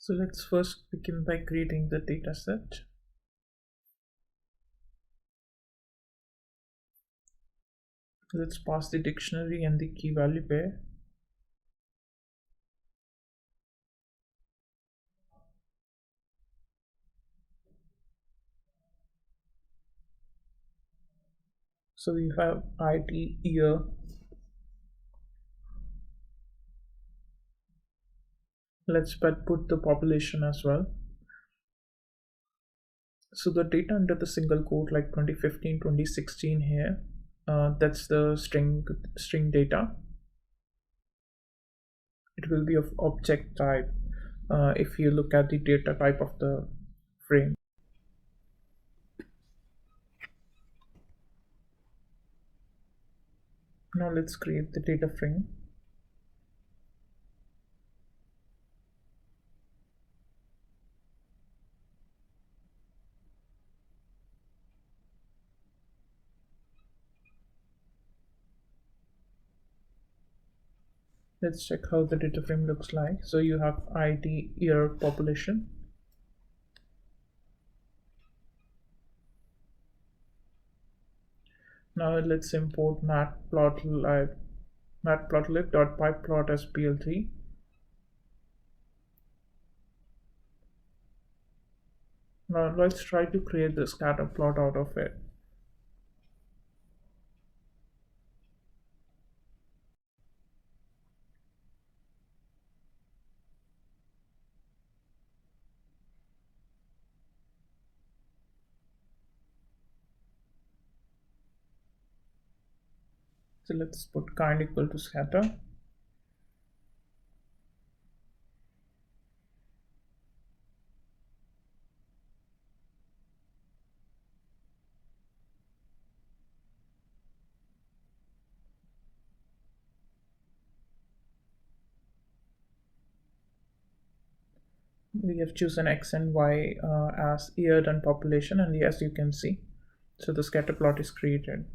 So let's first begin by creating the data set. Let's pass the dictionary and the key value pair. So we have ID, year. Let's put the population as well. So the data under the single quote, like 2015 2016 here, that's the string data. It will be of object type if you look at the data type of the frame. Now let's create the data frame. Let's check how the data frame looks like. So you have ID, year, population. Now let's import matplotlib.pyplot as pl3. Now let's try to create the scatter plot out of it. So let's put kind equal to scatter. We have chosen X and Y as year and population, and as you can see, so the scatter plot is created.